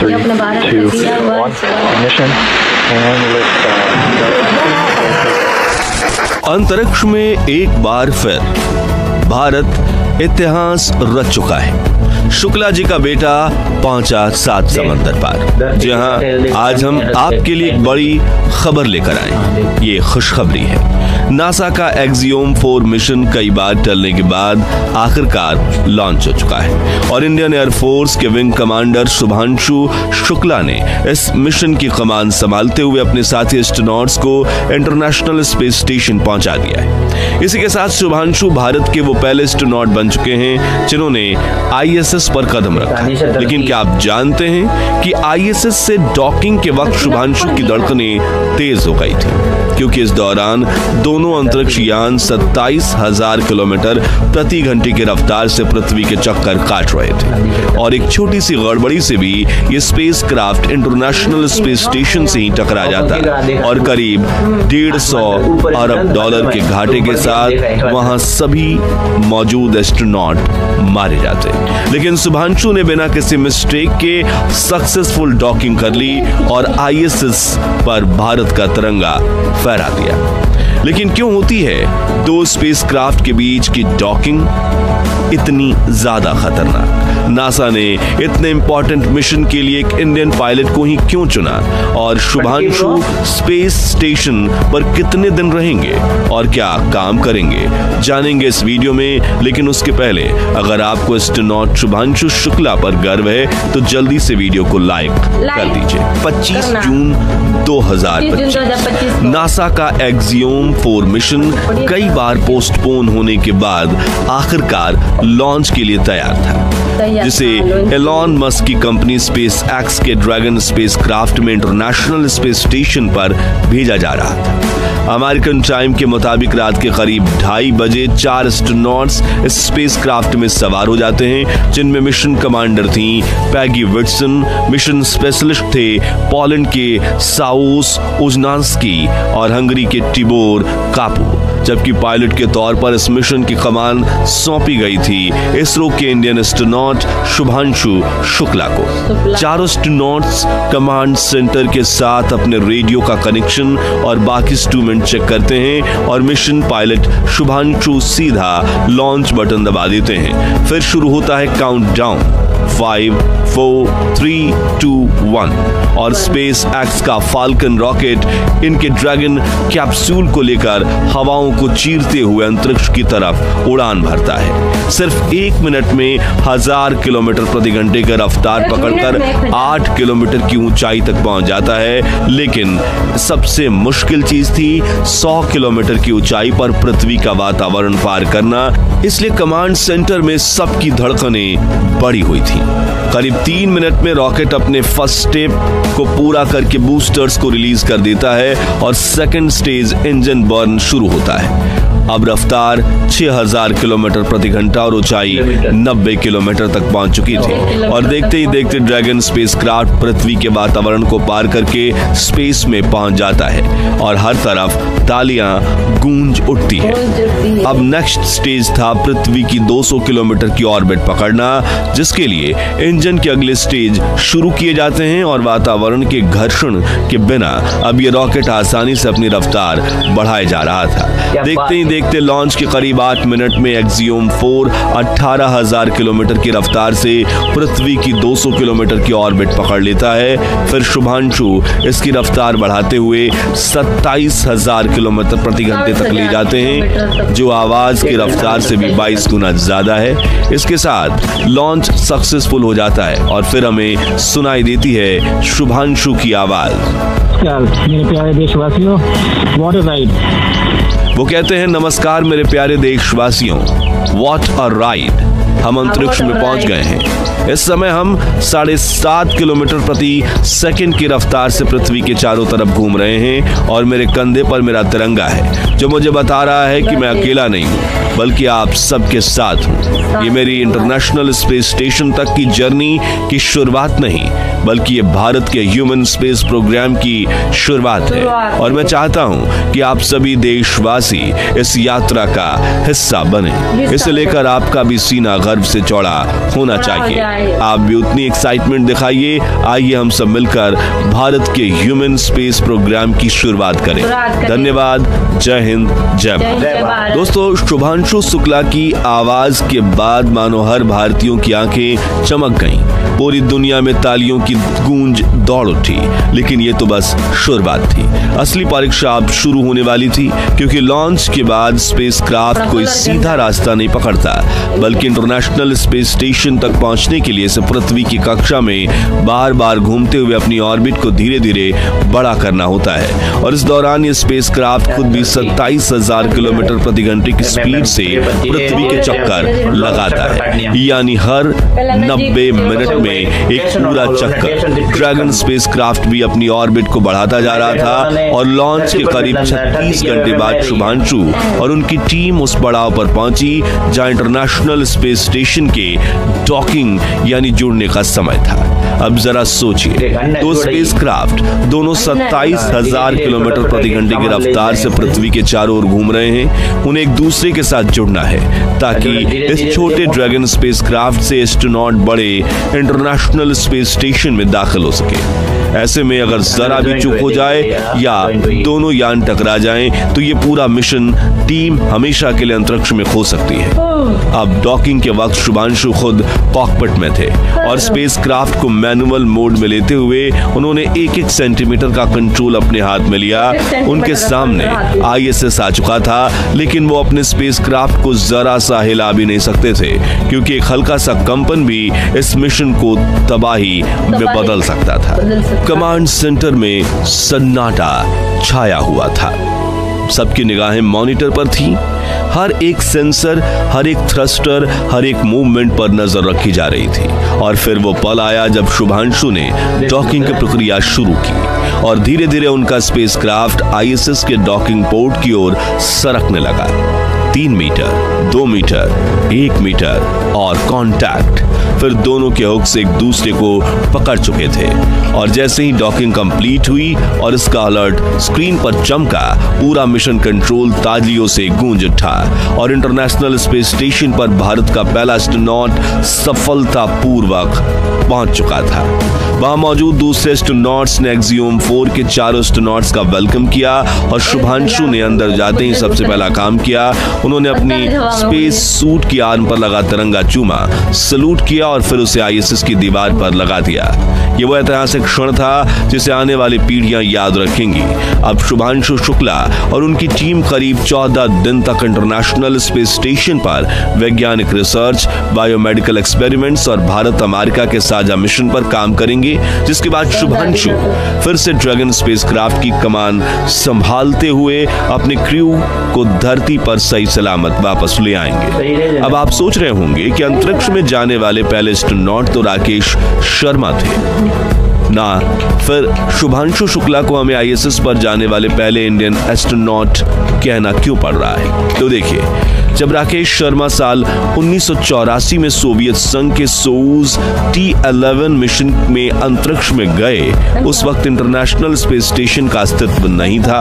3, 2, 1, ignition, and lift off. अंतरिक्ष में एक बार फिर भारत इतिहास रच चुका है। शुक्ला जी का बेटा पहुंचा 7 समंदर पार, जहां आज हम आपके लिए एक बड़ी खबर लेकर आए। ये खुशखबरी है, नासा का एक्सियोम 4 मिशन कई बार टलने के बाद आखिरकार लॉन्च हो चुका है और इंडियन एयरफोर्स के विंग कमांडर शुभांशु शुक्ला ने इस मिशन की कमान संभालते हुए अपने साथी एस्ट्रोनॉट्स को इंटरनेशनल स्पेस स्टेशन पहुंचा दिया है। इसी के साथ शुभांशु भारत के वो पहले एस्ट्रोनॉट बन चुके हैं जिन्होंने ISS पर कदम रखा। लेकिन क्या आप जानते हैं कि ISS से डॉकिंग के वक्त शुभांशु की धड़कनें तेज हो गई थी, क्योंकि इस दौरान दोनों अंतरिक्ष यान 27,000 किलोमीटर प्रति घंटे की रफ्तार से पृथ्वी के चक्कर काट रहे थे और एक छोटी सी गड़बड़ी से भी ये स्पेसक्राफ्ट इंटरनेशनल स्पेस स्टेशन से ही टकरा जाता और करीब $150 अरब के घाटे के साथ वहां सभी मौजूद एस्ट्रोनॉट मारे जाते। लेकिन शुभांशु ने बिना किसी मिस्टेक के सक्सेसफुल डॉकिंग कर ली और ISS पर भारत का तिरंगा फहरा दिया। लेकिन क्यों होती है दो स्पेसक्राफ्ट के बीच की डॉकिंग इतनी ज्यादा खतरनाक? नासा ने इतने इंपॉर्टेंट मिशन के लिए एक इंडियन पायलट को ही क्यों चुना और शुभांशु स्पेस स्टेशन पर कितने दिन रहेंगे और क्या काम करेंगे, जानेंगे इस वीडियो में। लेकिन उसके पहले अगर आपको एस्ट्रोनॉट शुभांशु शुक्ला पर गर्व है तो जल्दी से वीडियो को लाइक कर दीजिए। 25 जून 2025 नासा का एक्सियोम 4 मिशन कई बार पोस्टपोन होने के बाद आखिरकार लॉन्च के लिए तैयार था, जिसे एलॉन मस्क की कंपनी स्पेस एक्स के ड्रैगन स्पेसक्राफ्ट में इंटरनेशनल स्पेस स्टेशन पर भेजा जा रहा था। अमेरिकन टाइम के मुताबिक रात के करीब 2:30 बजे 4 एस्ट्रोनॉट्स इस स्पेसक्राफ्ट में सवार हो जाते हैं, जिनमें मिशन कमांडर थी पैगी विट्सन, मिशन स्पेशलिस्ट थे पोलैंड के साउस उजनास्की और हंगरी के टिबोर कापू, जबकि पायलट के तौर पर इस मिशन की कमान सौंपी गई थी इसरो के इंडियन एस्ट्रोनॉट शुभांशु शुक्ला को। चारों एस्ट्रोनॉट्स कमांड सेंटर के साथ अपने रेडियो का कनेक्शन और बाकी इंस्ट्रूमेंट चेक करते हैं और मिशन पायलट शुभांशु सीधा लॉन्च बटन दबा देते हैं। फिर शुरू होता है काउंटडाउन 5, 4, 3, 2, 1 और स्पेस एक्स का फाल्कन रॉकेट इनके ड्रैगन कैप्सूल को लेकर हवाओं को चीरते हुए अंतरिक्ष की तरफ उड़ान भरता है। सिर्फ 1 मिनट में 1000 किलोमीटर प्रति घंटे की रफ्तार पकड़कर 8 किलोमीटर की ऊंचाई तक पहुंच जाता है। लेकिन सबसे मुश्किल चीज थी 100 किलोमीटर की ऊंचाई पर पृथ्वी का वातावरण पार करना, इसलिए कमांड सेंटर में सबकी धड़कनें बढ़ी हुई थी। करीब 3 मिनट में रॉकेट अपने फर्स्ट स्टेप को पूरा करके बूस्टर्स को रिलीज कर देता है और सेकंड स्टेज इंजन बर्न शुरू होता है। अब रफ्तार 6000 किलोमीटर प्रति घंटा और ऊंचाई 90 किलोमीटर तक पहुंच चुकी थी और देखते ही देखते ड्रैगन स्पेसक्राफ्ट पृथ्वी के वातावरण को पार करके स्पेस में पहुंच जाता है और हर तरफ तालियां गूंज उठती है। अब नेक्स्ट स्टेज था पृथ्वी की 200 किलोमीटर की ऑर्बिट पकड़ना, जिसके लिए इंजन के अगले स्टेज शुरू किए जाते हैं और वातावरण के घर्षण के बिना अब ये रॉकेट आसानी से अपनी रफ्तार बढ़ाए जा रहा था। देखते ही देखते लॉन्च के करीब 8 मिनट में एक्सियोम 4 18,000 किलोमीटर की रफ्तार से पृथ्वी की 200 किलोमीटर की ऑर्बिट पकड़ लेता है। फिर शुभांशु इसकी रफ्तार बढ़ाते हुए 27,000 किलोमीटर प्रति घंटे तक ले जाते हैं, जो आवाज की रफ्तार से भी 22 गुना ज्यादा है। इसके साथ लॉन्च सक्सेसफुल हो जाता है और फिर हमें सुनाई देती है शुभांशु की आवाज। मेरे प्यारे देशवासियों, व्हाट अ राइड। वो कहते हैं, नमस्कार मेरे प्यारे देशवासियों, व्हाट अ राइड। हम अंतरिक्ष में पहुंच गए हैं। इस समय हम 7.5 किलोमीटर प्रति सेकंड की रफ्तार से पृथ्वी के चारों तरफ घूम रहे हैं और मेरे कंधे पर मेरा तिरंगा है, जो मुझे बता रहा है कि मैं अकेला नहीं हूँ बल्कि आप सबके साथ हूँ। ये मेरी इंटरनेशनल स्पेस स्टेशन तक की जर्नी की शुरुआत नहीं बल्कि ये भारत के ह्यूमन स्पेस प्रोग्राम की शुरुआत है। और मैं चाहता हूं कि आप सभी देशवासी इस यात्रा का हिस्सा बने। इसे लेकर आपका भी सीना गर्व से चौड़ा होना चाहिए। आप भी उतनी एक्साइटमेंट दिखाइए। आइए हम सब मिलकर भारत के ह्यूमन स्पेस प्रोग्राम की शुरुआत करें। धन्यवाद। जय हिंद, जय भारत। दोस्तों, शुभांशु शुक्ला की आवाज के बाद मानो हर भारतीयों की आंखें चमक गईं। पूरी दुनिया में तालियों की गूंज दौड़ उठी। लेकिन ये तो बस शुरुआत थी। असली परीक्षा अब शुरू होने वाली थी, क्योंकि लॉन्च के बाद स्पेसक्राफ्ट कोई सीधा रास्ता नहीं पकड़ता, बल्कि इंटरनेशनल स्पेस स्टेशन तक पहुंचने के लिए इसे पृथ्वी की कक्षा में बार बार घूमते हुए अपनी ऑर्बिट को धीरे धीरे बड़ा करना होता है। और इस दौरान ये स्पेसक्राफ्ट खुद भी 27,000 किलोमीटर प्रति घंटे की स्पीड से पृथ्वी के चक्कर लगाता है, यानी हर 90 मिनट में एक पूरा चक्कर। ड्रैगन स्पेसक्राफ्ट भी अपनी ऑर्बिट को बढ़ाता जा रहा था और लॉन्च के करीब 36 घंटे बाद शुभांशु और उनकी टीम उस पड़ाव पर पहुंची जहां इंटरनेशनल स्पेस स्टेशन के डॉकिंग यानी जुड़ने का समय था। अब जरा सोचिए, दो स्पेसक्राफ्ट दोनों 27,000 किलोमीटर प्रति घंटे की रफ्तार से पृथ्वी के चारों ओर घूम रहे हैं। उन्हें एक दूसरे के साथ जुड़ना है ताकि इस छोटे ड्रैगन स्पेसक्राफ्ट से एस्ट्रोनॉट बड़े इंटरनेशनल स्पेस स्टेशन में दाखिल हो सके। ऐसे में अगर जरा भी चूक हो जाए या दोनों यान टकरा जाएं, तो ये पूरा मिशन टीम हमेशा के लिए अंतरिक्ष में खो सकती है। अब डॉकिंग के वक्त शुभांशु खुद कॉकपिट में थे और स्पेसक्राफ्ट को मैनुअल मोड में लेते हुए उन्होंने 1-1 सेंटीमीटर का कंट्रोल अपने हाथ में लिया। उनके सामने ISS आ चुका था, लेकिन वो अपने स्पेसक्राफ्ट को जरा सा हिला भी नहीं सकते थे, क्योंकि एक हल्का सा कंपन भी इस मिशन को तबाही में बदल सकता था। कमांड सेंटर में सन्नाटा छाया हुआ था। सबकी निगाहें मॉनिटर पर थी। हर एक सेंसर, हर एक थ्रस्टर, हर एक मूवमेंट पर नजर रखी जा रही थी। और फिर वो पल आया जब शुभांशु ने डॉकिंग की प्रक्रिया शुरू की और धीरे धीरे उनका स्पेसक्राफ्ट ISS के डॉकिंग पोर्ट की ओर सरकने लगा। 3 मीटर, 2 मीटर, 1 मीटर और कांटेक्ट। फिर दोनों के हुक्स एक दूसरे को पकड़ चुके थे और जैसे ही डॉकिंग कंप्लीट हुई और इसका अलर्ट स्क्रीन पर चमका, पूरा मिशन कंट्रोल तालियों से गूंज उठा और इंटरनेशनल स्पेस स्टेशन पर भारत का पहला एस्ट्रोनॉट सफलतापूर्वक पहुंच चुका था। वहां मौजूद दूसरे एस्ट्रोनॉट्स ने एक्सियोम 4 के 4 एस्ट्रोनॉट्स का वेलकम किया और शुभांशु ने अंदर जाते ही सबसे पहला काम किया, उन्होंने अपनी स्पेस सूट की आर्म पर लगा तिरंगा चूमा, सलूट किया और फिर उसे ISS की दीवार पर लगा दिया। ये वो ऐतिहासिक क्षण था जिसे आने वाली पीढ़ियां याद रखेंगी। अब शुभांशु शुक्ला और उनकी टीम करीब 14 दिन तक इंटरनेशनल स्पेस स्टेशन पर वैज्ञानिक रिसर्च, बायोमेडिकल एक्सपेरिमेंट्स और भारत अमेरिका के साझा मिशन पर काम करेंगे, जिसके बाद शुभांशु फिर से ड्रैगन स्पेसक्राफ्ट की कमान संभालते हुए अपने क्रू को धरती पर सही सलामत वापस ले आएंगे। अब आप सोच रहे होंगे कि अंतरिक्ष में जाने वाले पहले एस्ट्रोनॉट तो राकेश शर्मा थे ना, फिर शुभांशु शुक्ला को हमें ISS पर जाने वाले पहले इंडियन एस्ट्रोनॉट कहना क्यों पड़ रहा है? तो देखिए, जब राकेश शर्मा साल 1984 में सोवियत संघ के सोयूज T11 मिशन में अंतरिक्ष में गए, उस वक्त इंटरनेशनल स्पेस स्टेशन का अस्तित्व नहीं था।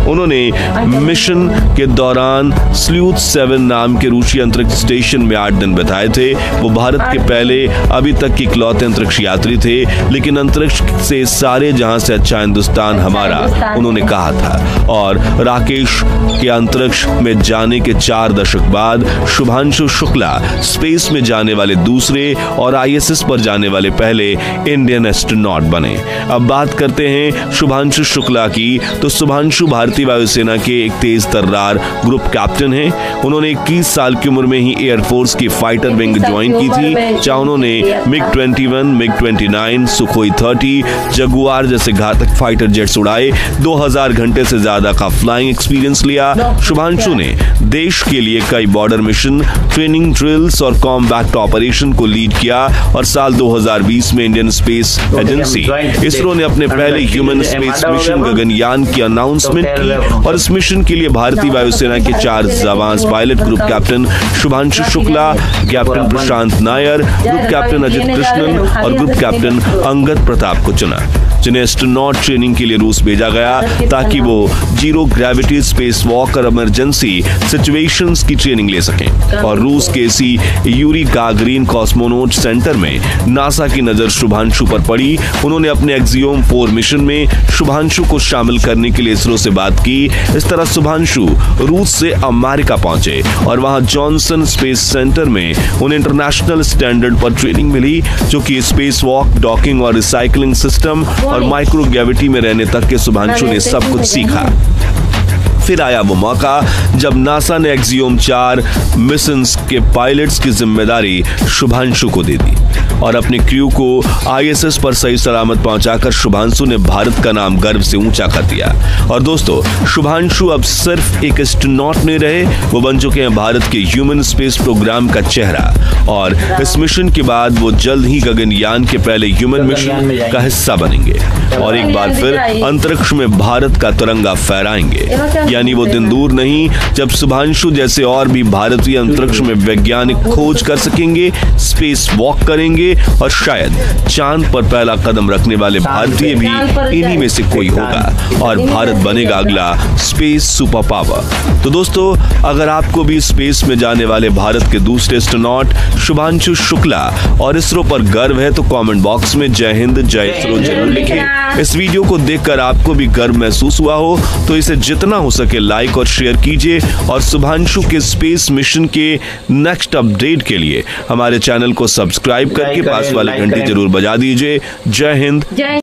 उन्होंने मिशन के दौरान स्ल्यूथ 7 नाम के रूसी अंतरिक्ष स्टेशन में 8 दिन बिताए थे। वो भारत के पहले अभी तक के इकलौते अंतरिक्ष यात्री थे, लेकिन अंतरिक्ष से सारे जहां से अच्छा हिंदुस्तान हमारा, उन्होंने कहा था। और राकेश के अंतरिक्ष में जाने के 4 दशक बाद शुभांशु शुक्ला स्पेस में जाने वाले दूसरे और ISS पर जाने वाले पहले इंडियन एस्ट्रोनॉट बने। अब बात करते हैं शुभांशु शुक्ला की। तो शुभांशु भारतीय वायुसेना के एक तेज तर्रार ग्रुप कैप्टन हैं। उन्होंने 21 साल की उम्र में ही एयरफोर्स की फाइटर विंग ज्वाइन की थी, जहां उन्होंने MiG-21, MiG-29, Sukhoi 30 gravity, Jaguar जैसे घातक फाइटर जेट्स उड़ाए, 2000 घंटे से ज्यादा का फ्लाइंग एक्सपीरियंस लिया। शुभांशु ने देश के लिए कई बॉर्डर मिशन, ट्रेनिंग ड्रिल्स और कॉम्बैट ऑपरेशन को लीड किया और साल 2020 में इंडियन स्पेस एजेंसी इसरो ने अपने पहले ह्यूमन स्पेस मिशन गगनयान की अनाउंसमेंट की और इस मिशन के लिए भारतीय वायुसेना के 4 जाबाज pilot group captain Shubhanshu Shukla, captain Prashant Nair, group captain Ajit Krishnan और ग्रुप कैप्टन अंगद प्रताप को चुना, जिन्हें एस्ट्रोनॉट ट्रेनिंग के लिए रूस भेजा गया ताकि वो जीरो ग्रेविटी स्पेस वॉक और इमरजेंसी सिचुएशंस की ट्रेनिंग ले सकें। और रूस के इसी यूरी गागरिन कॉस्मोनॉट सेंटर में नासा की नजर शुभांशु पर पड़ी। उन्होंने अपने एक्सियोम 4 मिशन में शुभांशु को शामिल करने के लिए इसरो से बात की। इस तरह शुभांशु रूस से अमेरिका पहुंचे और वहां जॉनसन स्पेस सेंटर में उन्हें इंटरनेशनल स्टैंडर्ड पर ट्रेनिंग मिली, जो कि स्पेस वॉक, डॉकिंग और रिसाइकलिंग सिस्टम और माइक्रो ग्रेविटी में रहने तक के शुभांशु ने सब कुछ सीखा। फिर आया वो मौका जब नासा ने एक्सियोम 4 मिशंस के पायलट्स की जिम्मेदारी शुभांशु को दे दी और अपने क्रू को ISS पर सही सलामत पहुंचाकर शुभांशु ने भारत का नाम गर्व से ऊंचा कर दिया। और दोस्तों, शुभांशु अब सिर्फ एक एस्ट्रोनॉट नहीं रहे, वो बन चुके हैं भारत के ह्यूमन स्पेस प्रोग्राम का चेहरा। और इस मिशन के बाद वो जल्द ही गगनयान के पहले ह्यूमन मिशन का हिस्सा बनेंगे और एक बार फिर अंतरिक्ष में भारत का तिरंगा फहराएंगे। यानी वो दिन दूर नहीं जब शुभांशु जैसे और भी भारतीय अंतरिक्ष में वैज्ञानिक खोज कर सकेंगे, स्पेस वॉक करेंगे और शायद चांद पर पहला कदम रखने वाले भारतीय भी इन्हीं में से कोई होगा और भारत बनेगा अगला स्पेस सुपर पावर। तो दोस्तों, अगर आपको भी स्पेस में जाने वाले भारत के दूसरे एस्ट्रोनॉट शुभांशु शुक्ला और इसरो पर गर्व है तो कमेंट बॉक्स में जय हिंद, जय इसरो जरूर लिखें। इस वीडियो को देखकर आपको भी गर्व महसूस हुआ हो तो इसे जितना हो सके लाइक और शेयर कीजिए और शुभांशु के स्पेस मिशन के नेक्स्ट अपडेट के लिए हमारे चैनल को सब्सक्राइब करके पास वाले घंटी जरूर बजा दीजिए। जय हिंद।